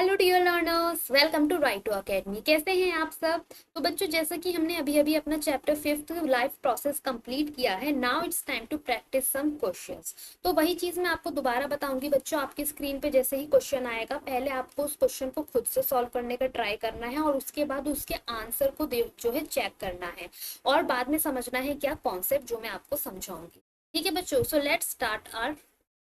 Hello dear learners, welcome to Right to Academy. कैसे हैं आप सब? तो बच्चों, जैसा कि हमने अभी अभी अपना chapter 5th life process complete किया है, now it's time to practice some questions. तो वही चीज मैं आपको दोबारा बताऊंगी बच्चों। आपकी स्क्रीन पे जैसे ही क्वेश्चन आएगा, पहले आपको उस क्वेश्चन को खुद से सॉल्व करने का ट्राई करना है और उसके बाद उसके आंसर को जो है चेक करना है और बाद में समझना है क्या कॉन्सेप्ट जो मैं आपको समझाऊंगी। ठीक है बच्चों, so let's start our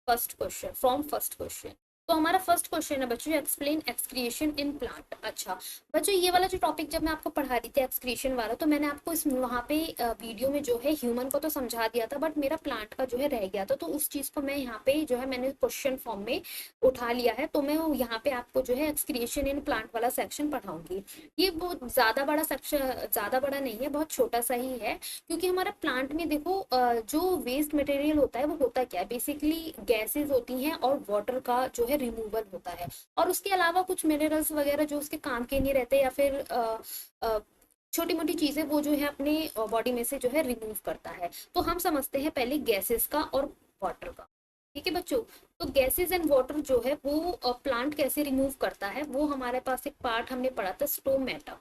first question from first question. तो हमारा फर्स्ट क्वेश्चन है बच्चों, एक्सप्लेन एक्सक्रिएशन इन प्लांट। अच्छा बच्चों, ये वाला जो टॉपिक जब मैं आपको पढ़ा रही थी एक्सक्रिएशन वाला, तो मैंने आपको इस वहाँ पे वीडियो में जो है ह्यूमन को तो समझा दिया था, बट मेरा प्लांट का जो है रह गया था। तो उस चीज़ को मैं यहाँ पे जो है मैंने क्वेश्चन फॉर्म में उठा लिया है। तो मैं यहाँ पे आपको जो है एक्सक्रिएशन इन प्लांट वाला सेक्शन पढ़ाऊंगी। ये बहुत ज़्यादा बड़ा सेक्शन, ज़्यादा बड़ा नहीं है, बहुत छोटा सा ही है। क्योंकि हमारा प्लांट में देखो जो वेस्ट मटेरियल होता है वो होता क्या है, बेसिकली गैसेस होती हैं और वाटर का जो है रिमूवल होता है। और उसके अलावा कुछ मिनरल्स वगैरह जो उसके काम के नहीं रहते, या फिर छोटी मोटी चीजें वो जो है अपने बॉडी में से जो है रिमूव करता है। तो हम समझते हैं पहले गैसेस का और वाटर का। ठीक है बच्चों, तो गैसेस एंड वाटर जो है वो प्लांट कैसे रिमूव करता है, वो हमारे पास एक पार्ट हमने पढ़ा था, स्टोमेटा।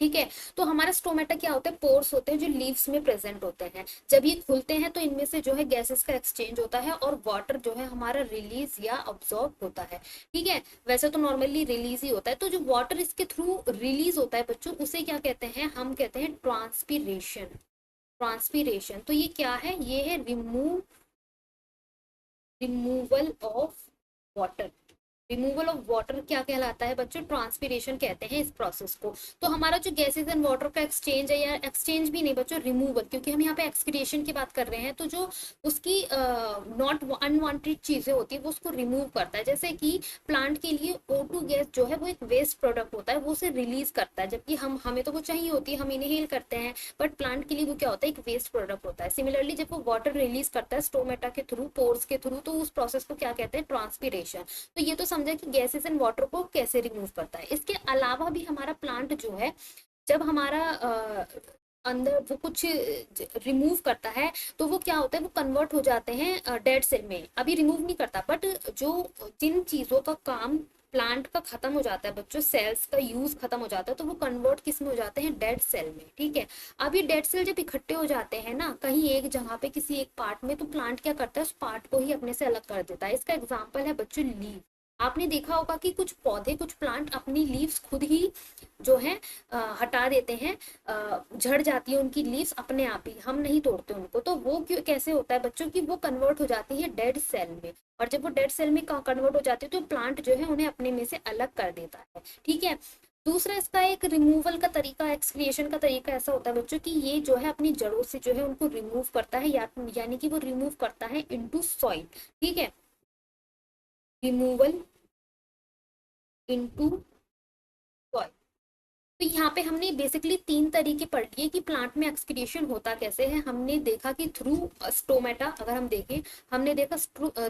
ठीक है। तो हमारा स्टोमेटा क्या होता है, पोर्स होते हैं जो लीव्स में प्रेजेंट होते हैं। जब ये खुलते हैं तो इनमें से जो है गैसेस का एक्सचेंज होता है और वाटर जो है हमारा रिलीज या अब्सॉर्ब होता है। ठीक है, वैसे तो नॉर्मली रिलीज ही होता है। तो जो वाटर इसके थ्रू रिलीज होता है बच्चों, उसे क्या कहते हैं, हम कहते हैं ट्रांसपीरेशन। ट्रांसपीरेशन तो ये क्या है, ये है removal of water. Removal of water क्या कहलाता है बच्चों, ट्रांसपीरेशन कहते हैं इस प्रोसेस को। तो हमारा जो गैसेस एंड वाटर का एक्सचेंज है, या एक्सचेंज भी नहीं बच्चों, रिमूवल, क्योंकि हम यहाँ पे एक्सक्रिएशन की बात कर रहे हैं। तो जो उसकी नॉट अनवांटेड चीजें होती है वो उसको रिमूव करता है। जैसे कि प्लांट के लिए O2 गैस जो है वो एक वेस्ट प्रोडक्ट होता है, वो उसे रिलीज करता है, जबकि हमें तो वो चाहिए होती है, हम इनहेल करते हैं। बट प्लांट के लिए वो क्या होता है, एक वेस्ट प्रोडक्ट होता है। सिमिलरली जब वो वाटर रिलीज करता है स्टोमेटा के थ्रू, पोर्स के थ्रू, तो उस प्रोसेस को क्या कहते हैं, ट्रांसपीरेशन। तो ये तो समझा कि गैसेस एंड वाटर को कैसे रिमूव करता है। इसके अलावा भी हमारा प्लांट जो है, जब हमारा अंदर वो कुछ रिमूव करता है, तो वो क्या होता है, वो कन्वर्ट हो जाते हैं डेड सेल में। अभी रिमूव नहीं करता, बट जो जिन चीजों का काम प्लांट का खत्म हो जाता है बच्चों, सेल्स का यूज खत्म हो जाता है, तो वो कन्वर्ट किस में हो जाते हैं, डेड सेल में। ठीक है। अब ये डेड सेल जब इकट्ठे हो जाते हैं ना कहीं एक जगह पे, किसी एक पार्ट में, तो प्लांट क्या करता है, उस पार्ट को ही अपने से अलग कर देता है। इसका एग्जाम्पल है बच्चों लीव। आपने देखा होगा कि कुछ पौधे, कुछ प्लांट अपनी लीव्स खुद ही जो है हटा देते हैं, झड़ जाती है उनकी लीव्स अपने आप ही, हम नहीं तोड़ते उनको। तो वो क्यों, कैसे होता है बच्चों की, वो कन्वर्ट हो जाती है डेड सेल में। और जब वो डेड सेल में कन्वर्ट हो जाती है तो प्लांट जो है उन्हें अपने में से अलग कर देता है। ठीक है। दूसरा इसका एक रिमूवल का तरीका, एक्सक्रिएशन का तरीका ऐसा होता है बच्चों कि ये जो है अपनी जड़ों से जो है उनको रिमूव करता है, यानी कि वो रिमूव करता है इनटू सॉइल। ठीक है, रिमूवल इनटू सॉइल। तो यहाँ पे हमने बेसिकली तीन तरीके पढ़ लिए कि प्लांट में एक्सक्रिएशन होता कैसे है। हमने देखा कि थ्रू स्टोमेटा, अगर हम देखें, हमने देखा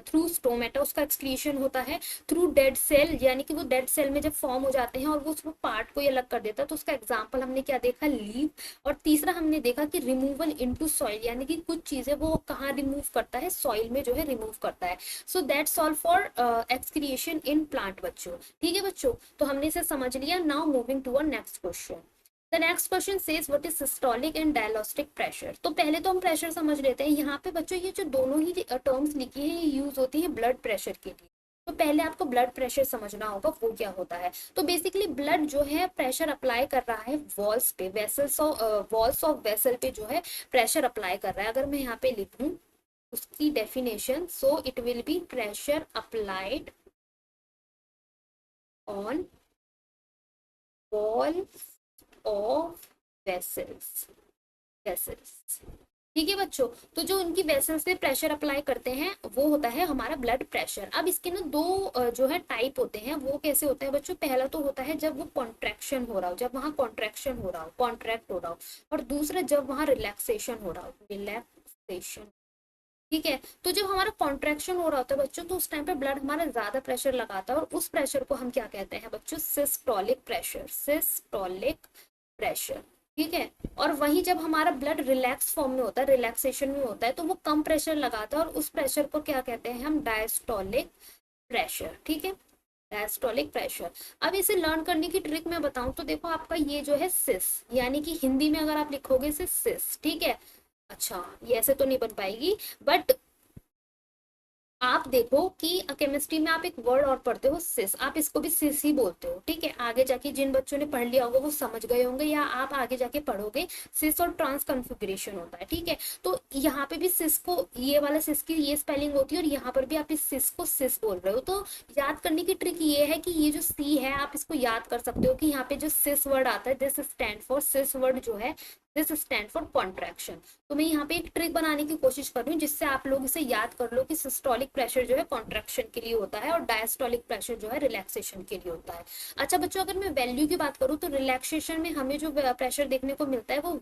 थ्रू स्टोमेटा उसका एक्सक्रिएशन होता है। थ्रू डेड सेल, यानी कि वो डेड सेल में जब फॉर्म हो जाते हैं और वो उसको पार्ट को ही अलग कर देता है, तो उसका एग्जाम्पल हमने क्या देखा, लीव। और तीसरा हमने देखा कि रिमूवल इनटू सॉइल, यानी कि कुछ चीजें वो कहाँ रिमूव करता है, सॉइल में जो है रिमूव करता है। So that's all for excretion in plant बच्चों। ठीक है बच्चों, तो हमने इसे समझ लिया। Now moving to our next question. The next question says what is systolic and diastolic pressure। तो पहले तो हम प्रेशर समझ लेते हैं। यहाँ पे बच्चों ये जो दोनों ही टर्म्स लिखी हैं ये यूज होती है ब्लड प्रेशर के लिए। तो पहले आपको ब्लड प्रेशर समझना होगा वो क्या होता है। तो बेसिकली ब्लड जो है प्रेशर अप्लाई कर रहा है वॉल्स पे, vessels of walls of vessel पे जो है प्रेशर अप्लाई कर रहा है। अगर मैं यहाँ पे लिखूं उसकी definition, so it will be pressure applied on wall of vessels. Vessels. ठीक है बच्चों, तो जो उनकी वेसल्स पे प्रेशर अप्लाई करते हैं वो होता है हमारा ब्लड प्रेशर। अब इसके ना दो जो है टाइप होते हैं। वो कैसे होते हैं बच्चों, पहला तो होता है जब वो कॉन्ट्रैक्शन हो रहा हो, जब वहां कॉन्ट्रैक्शन हो रहा हो, कॉन्ट्रैक्ट हो रहा हो। और दूसरा जब वहां रिलैक्सेशन हो रहा हो, रिलैक्सेशन। ठीक है। तो जब हमारा कॉन्ट्रैक्शन हो रहा होता है बच्चों, तो उस टाइम पे ब्लड हमारा ज्यादा प्रेशर लगाता है और उस प्रेशर को हम क्या कहते हैं बच्चों, सिस्टोलिक प्रेशर। Systolic pressure. ठीक है। और वही जब हमारा ब्लड रिलैक्स फॉर्म में होता है, रिलैक्सेशन में होता है, तो वो कम प्रेशर लगाता है और उस प्रेशर को क्या कहते हैं हम, डायस्टोलिक प्रेशर। ठीक है। Diastolic pressure. अब इसे लर्न करने की ट्रिक मैं बताऊं तो देखो, आपका ये जो है सिस, यानी कि हिंदी में अगर आप लिखोगे इसे सिस, ठीक है। अच्छा, ये ऐसे तो नहीं बन पाएगी, बट आप देखो कि केमिस्ट्री में आप एक वर्ड और पढ़ते हो सिस, आप इसको भी सिस ही बोलते हो, ठीक है। आगे जाके जिन बच्चों ने पढ़ लिया होगा वो समझ गए होंगे, या आप आगे जाके पढ़ोगे, सिस और ट्रांस कन्फिग्रेशन होता है, ठीक है। तो यहाँ पे भी सिस को, ये वाला सिस की ये स्पेलिंग होती है, और यहाँ पर भी आप इस सिस को सिस बोल रहे हो। तो याद करने की ट्रिक ये है कि ये जो सी है आप इसको याद कर सकते हो कि यहाँ पे जो सिस वर्ड आता है, दिस स्टैंड फॉर, सिस वर्ड जो है दिस स्टैंड फॉर कॉन्ट्रैक्शन। तो मैं यहाँ पे एक ट्रिक बनाने की कोशिश कर रही हूँ जिससे आप लोग इसे याद कर लो कि सिस्टोलिक प्रेशर जो है कॉन्ट्रैक्शन के लिए होता है, और डायस्टोलिक प्रेशर जो है रिलैक्सेशन के लिए होता है। अच्छा बच्चों, अगर मैं वैल्यू की बात करूँ तो रिलैक्सेशन में हमें जो प्रेशर देखने को मिलता है वो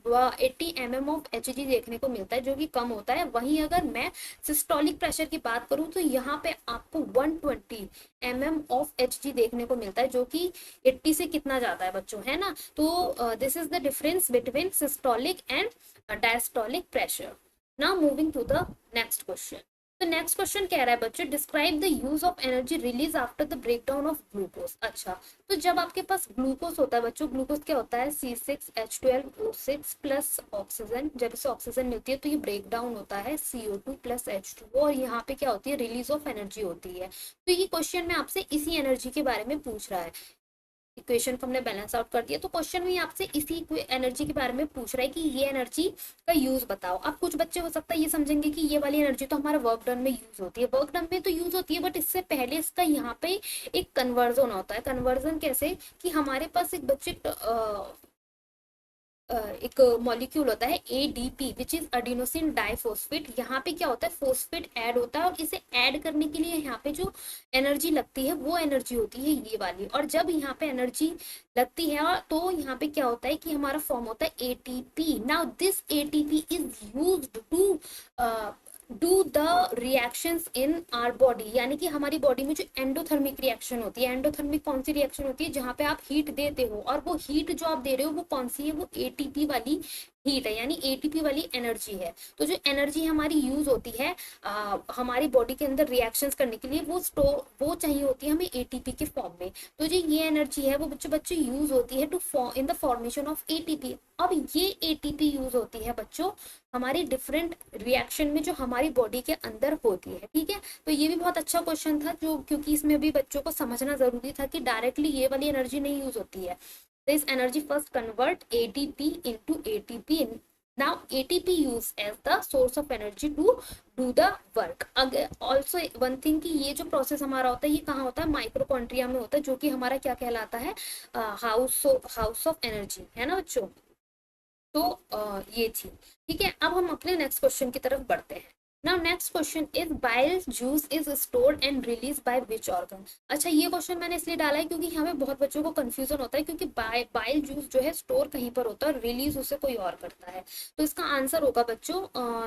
80 mm ऑफ Hg देखने को मिलता है, जो कि कम होता है। वहीं अगर मैं सिस्टोलिक प्रेशर की बात करूँ तो यहाँ पे आपको 120 mm ऑफ Hg देखने को मिलता है, जो कि 80 से कितना ज्यादा है बच्चों, है ना। तो this is the difference between systolic and diastolic pressure. Now moving to the next question. तो नेक्स्ट क्वेश्चन कह रहा है बच्चों, describe the use of energy release after the breakdown of glucose. अच्छा, तो जब आपके पास ग्लूकोज होता है बच्चों, ग्लूकोज क्या होता है, C6H12O6 प्लस ऑक्सीजन। जब इसे ऑक्सीजन मिलती है तो ये ब्रेक डाउन होता है CO2 प्लस H2O, और यहाँ पे क्या होती है, रिलीज ऑफ एनर्जी होती है। तो ये क्वेश्चन में आपसे इसी एनर्जी के बारे में पूछ रहा है। इक्वेशन को हमने बैलेंस आउट कर दिया, तो क्वेश्चन में आपसे इसी एनर्जी के बारे में पूछ रहा है कि ये एनर्जी का यूज बताओ। अब कुछ बच्चे हो सकता है ये समझेंगे कि ये वाली एनर्जी तो हमारा वर्क डन में यूज होती है, वर्क डन में तो यूज होती है, बट इससे पहले इसका यहाँ पे एक कन्वर्जन होता है। कन्वर्जन कैसे, कि हमारे पास एक बच्चे एक मॉलिक्यूल होता है ADP, विच इज अडिनोसिन डाइफॉस्फेट। यहाँ पे क्या होता है, फोस्फेट ऐड होता है, और इसे ऐड करने के लिए यहाँ पे जो एनर्जी लगती है वो एनर्जी होती है ये वाली। और जब यहाँ पे एनर्जी लगती है तो यहाँ पे क्या होता है कि हमारा फॉर्म होता है ATP। Now this ATP is used to do the reactions in our body, यानी कि हमारी बॉडी में जो एंडोथर्मिक रिएक्शन होती है, एंडोथर्मिक कौन सी रिएक्शन होती है, जहाँ पे आप हीट देते हो, और वो हीट जो आप दे रहे हो वो कौन सी है, वो ATP वाली हीट है, यानी ATP वाली एनर्जी है। तो जो एनर्जी हमारी यूज होती है हमारी बॉडी के अंदर रिएक्शंस करने के लिए, वो चाहिए होती है हमें ATP के फॉर्म में। तो जो ये एनर्जी है वो बच्चों यूज होती है to in the formation of ATP। अब ये ATP यूज होती है बच्चों हमारी डिफरेंट रिएक्शन में जो हमारी बॉडी के अंदर होती है, ठीक है। तो ये भी बहुत अच्छा क्वेश्चन था, जो क्योंकि इसमें भी बच्चों को समझना जरूरी था कि डायरेक्टली ये वाली एनर्जी नहीं यूज होती है। This energy first convert ADP into ATP। Now ATP used as the source of energy to do the work। अगर ऑल्सो वन थिंग कि ये जो प्रोसेस हमारा होता है ये कहाँ होता है, माइक्रोकॉन्ट्रिया में होता है, जो कि हमारा क्या कहलाता है, हाउस ऑफ एनर्जी, है ना बच्चों। तो ये थी, ठीक है। अब हम अपने नेक्स्ट क्वेश्चन की तरफ बढ़ते हैं। Now next question is bile juice is stored and release by which organ. अच्छा, ये क्वेश्चन मैंने इसलिए डाला है क्योंकि यहाँ पे बहुत बच्चों को कंफ्यूजन होता है, क्योंकि बाइल जूस जो है स्टोर कहीं पर होता है, रिलीज उसे कोई और करता है। तो इसका आंसर होगा बच्चों,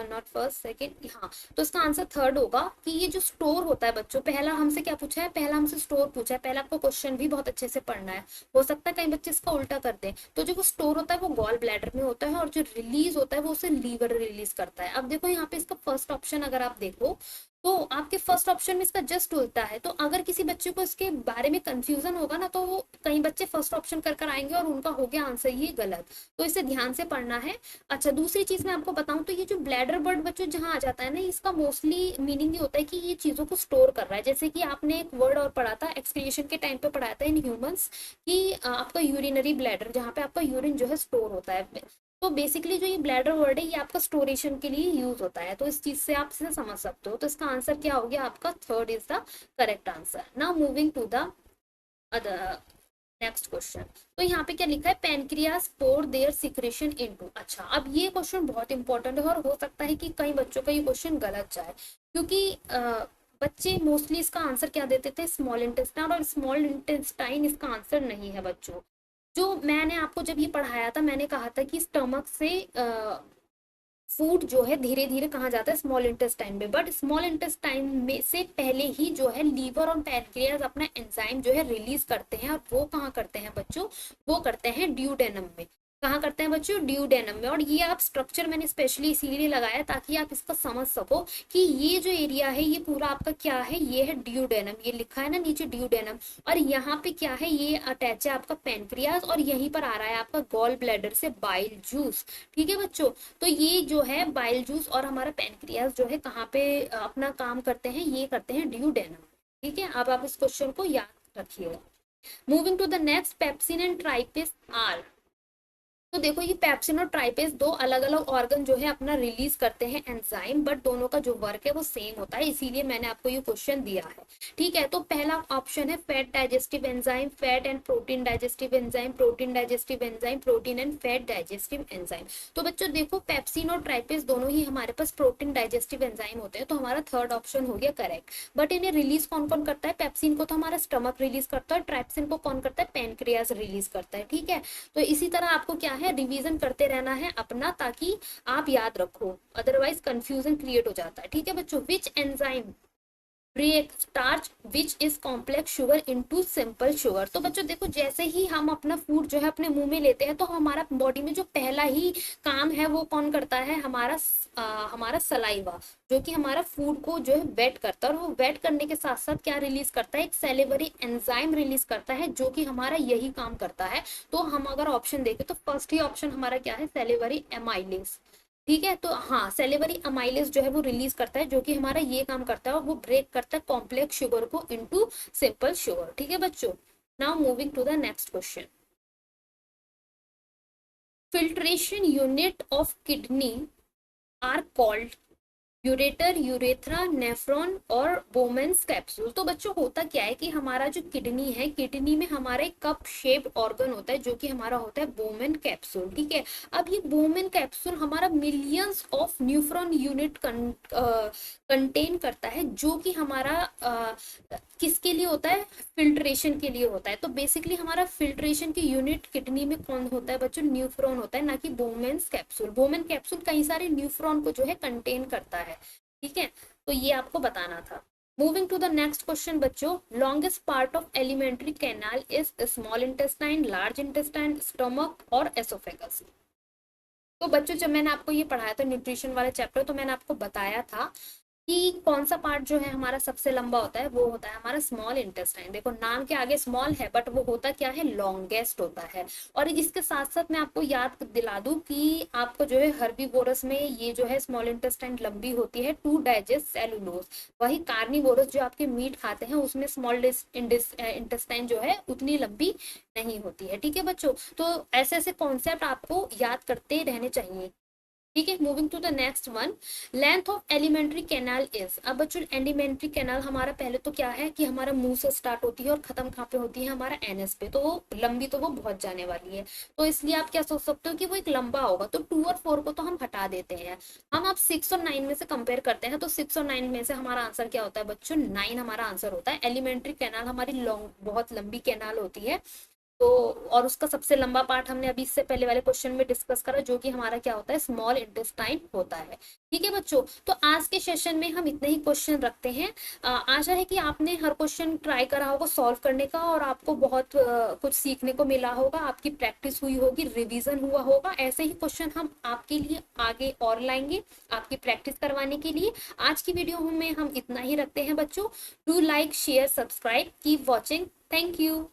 नॉट फर्स्ट सेकेंड, हाँ, तो इसका आंसर थर्ड होगा कि ये जो स्टोर होता है बच्चों, पहला हमसे क्या पूछा है, पहला हमसे स्टोर पूछा है। पहला आपको क्वेश्चन भी बहुत अच्छे से पढ़ना है, हो सकता है कई बच्चे इसका उल्टा कर दें। तो जो स्टोर होता है वो गॉल ब्लैडर में होता है, और जो रिलीज होता है वो उसे लीवर रिलीज करता है। अब देखो यहाँ पे इसका फर्स्ट ऑप्शन अगर आप देखो तो आपके फर्स्ट ऑप्शन में इसका जस्ट उल्टा है। तो अगर किसी बच्चे को इसके बारे में कंफ्यूजन होगा ना, तो वो कई बच्चे फर्स्ट ऑप्शन कर आएंगे और उनका हो गया आंसर ये गलत। तो इसे ध्यान से पढ़ना है। अच्छा, दूसरी चीज मैं आपको बताऊं तो ये जो ब्लैडर बर्ड बच्चों जहां आ जाता है ना, इसका मोस्टली मीनिंग ये होता है कि ये चीजों को स्टोर कर रहा है। जैसे कि आपने एक वर्ड और पढ़ा था एक्सक्रीशन के टाइम पे, पढ़ाया था इन ह्यूमंस कि आपका यूरिनरी ब्लैडर, जहाँ पे आपका यूरिन जो है स्टोर होता है। तो बेसिकली जो ये ब्लैडर वर्ड है ये आपका स्टोरेशन के लिए यूज होता है। तो इस चीज से आप इसे समझ सकते हो। तो इसका आंसर क्या हो गया आपका, third is the correct answer. Now moving to the other next question. तो यहाँ पे क्या लिखा है, pancreas pour their secretion into. अच्छा, अब ये क्वेश्चन बहुत इंपॉर्टेंट है, और हो सकता है कि कई बच्चों का ये क्वेश्चन गलत जाए, क्योंकि बच्चे मोस्टली इसका आंसर क्या देते थे, स्मॉल इंटेस्टाइन, और स्मॉल इंटेस्टाइन इसका आंसर नहीं है बच्चों। जो मैंने आपको जब ये पढ़ाया था मैंने कहा था कि स्टमक से फूड जो है धीरे धीरे कहाँ जाता है, स्मॉल इंटेस्टाइन में, बट स्मॉल इंटेस्टाइन में से पहले ही जो है लीवर और पैनक्रियाज अपना एंजाइम जो है रिलीज करते हैं, और वो कहाँ करते हैं बच्चों, वो करते हैं ड्यूडेनम में। कहाँ करते हैं बच्चों, ड्यूडेनम में। और ये आप स्ट्रक्चर मैंने स्पेशली इसीलिए लगाया ताकि आप इसको समझ सको कि ये जो एरिया है ये पूरा आपका क्या है, ये है ड्यूडेनम, ये लिखा है ना नीचे ड्यूडेनम। और यहाँ पे क्या है, ये अटैच है आपका पेनक्रियाज, और यहीं पर आ रहा है आपका गॉल ब्लैडर से बाइल जूस। ठीक है बच्चों, तो ये जो है बाइल जूस और हमारा पेनक्रियाज जो है कहाँ पे अपना काम करते हैं, ये करते हैं ड्यूडेनम। ठीक है, अब आप इस क्वेश्चन को याद रखिएगा। Moving to the next, pepsin and trypsin are. तो देखो ये पेप्सिन और ट्राइपेज दो अलग अलग ऑर्गन जो है अपना रिलीज करते हैं एंजाइम, बट दोनों का जो वर्क है वो सेम होता है, इसीलिए मैंने आपको ये क्वेश्चन दिया है। ठीक है, तो पहला ऑप्शन है fat digestive enzyme, fat and protein digestive enzyme, protein digestive enzyme, protein and fat digestive enzyme. तो बच्चों देखो पेप्सिन और ट्राइपेज दोनों ही हमारे पास प्रोटीन डाइजेस्टिव एंजाइम होते हैं, तो हमारा थर्ड ऑप्शन हो गया करेक्ट। बट इन्हें रिलीज कौन कौन करता है, पेप्सिन को तो हमारा स्टमक रिलीज करता है, ट्राइप्सिन को कौन करता है, पेनक्रियाज रिलीज करता है। ठीक है, तो इसी तरह आपको क्या है, रिवीजन करते रहना है अपना, ताकि आप याद रखो, अदरवाइज कंफ्यूजन क्रिएट हो जाता है। ठीक है बच्चों, which enzyme break starch which is complex sugar into simple sugar. तो बच्चों देखो जैसे ही हम अपना फूड जो है अपने मुंह में लेते हैं, तो हमारा बॉडी में जो पहला ही काम है वो कौन करता है, हमारा सलाइवा, जो कि हमारा फूड को जो है वेट करता है। और वो वेट करने के साथ साथ क्या रिलीज करता है, एक सेलिवरी एंजाइम रिलीज करता है, जो कि हमारा यही काम करता है। तो हम अगर ऑप्शन देखें तो फर्स्ट ही ऑप्शन हमारा क्या है, सेलिवरी एमाइलेज। ठीक है, तो हाँ सेलेवरी अमाइलेज जो है वो रिलीज करता है, जो कि हमारा ये काम करता है, और वो ब्रेक करता है कॉम्प्लेक्स शुगर को इनटू सिंपल शुगर। ठीक है बच्चों, now moving to the next question. Filtration unit of kidney are called ureter, urethra, nephron और बोमेंस कैप्सूल। तो बच्चों होता क्या है कि हमारा जो किडनी है, किडनी में हमारा एक कप शेप्ड ऑर्गन होता है, जो कि हमारा होता है बोमेन कैप्सूल। ठीक है, अब ये बोमेन कैप्सूल हमारा मिलियंस ऑफ न्यूफ्रॉन यूनिट कंटेन करता है, जो कि हमारा किसके लिए होता है, फिल्ट्रेशन के लिए होता है। तो बेसिकली हमारा फिल्ट्रेशन की यूनिट किडनी में कौन होता है बच्चों, न्यूफ्रॉन होता है, ना कि बोमेन्स कैप्सूल। बोमेन कैप्सूल कई सारे न्यूफ्रॉन को जो है कंटेन करता है। ठीक है, तो ये आपको बताना था। Moving to the next question बच्चों, longest part of alimentary canal is small intestine, large intestine, stomach और एसोफेगस। तो बच्चों जब मैंने आपको ये पढ़ाया था न्यूट्रिशन वाला चैप्टर, तो मैंने आपको बताया था कि कौन सा पार्ट जो है हमारा सबसे लंबा होता है, वो होता है हमारा स्मॉल इंटेस्टाइन। देखो नाम के आगे स्मॉल है, बट वो होता क्या है, लॉन्गेस्ट होता है। और इसके साथ साथ मैं आपको याद दिला दूं कि आपको जो है हर्बीवोरस में ये जो है स्मॉल इंटेस्टाइन लंबी होती है टू डाइजेस्ट सेलुलोज। वही कार्निवोरस जो आपके मीट खाते हैं उसमें स्मॉल इंटेस्टाइन जो है उतनी लंबी नहीं होती है। ठीक है बच्चों, तो ऐसे ऐसे कॉन्सेप्ट आपको याद करते रहने चाहिए। ठीक है, moving to the next one, length of alimentary canal is. अब बच्चों एलिमेंट्री कैनाल हमारा पहले तो क्या है कि हमारा मुंह से स्टार्ट होती है और खत्म कहाँ पे होती है, हमारा एनएस पे। तो वो लंबी तो वो बहुत जाने वाली है, तो इसलिए आप क्या सोच सकते हो कि वो एक लंबा होगा। तो 2 और 4 को तो हम हटा देते हैं, हम अब 6 और 9 में से कंपेयर करते हैं। तो 6 और 9 में से हमारा आंसर क्या होता है बच्चों, 9 हमारा आंसर होता है। एलिमेंट्री कैनाल हमारी लॉन्ग बहुत लंबी कैनाल होती है। तो और उसका सबसे लंबा पार्ट हमने अभी इससे पहले वाले क्वेश्चन में डिस्कस करा, जो कि हमारा क्या होता है, स्मॉल इंटेस्टाइन होता है। ठीक है बच्चों, तो आज के सेशन में हम इतने ही क्वेश्चन रखते हैं। आशा है कि आपने हर क्वेश्चन ट्राई करा होगा सॉल्व करने का, और आपको बहुत कुछ सीखने को मिला होगा, आपकी प्रैक्टिस हुई होगी, रिवीजन हुआ होगा। ऐसे ही क्वेश्चन हम आपके लिए आगे और लाएंगे आपकी प्रैक्टिस करवाने के लिए। आज की वीडियो में हम इतना ही रखते हैं बच्चों। Do like, share, subscribe, keep watching. Thank you.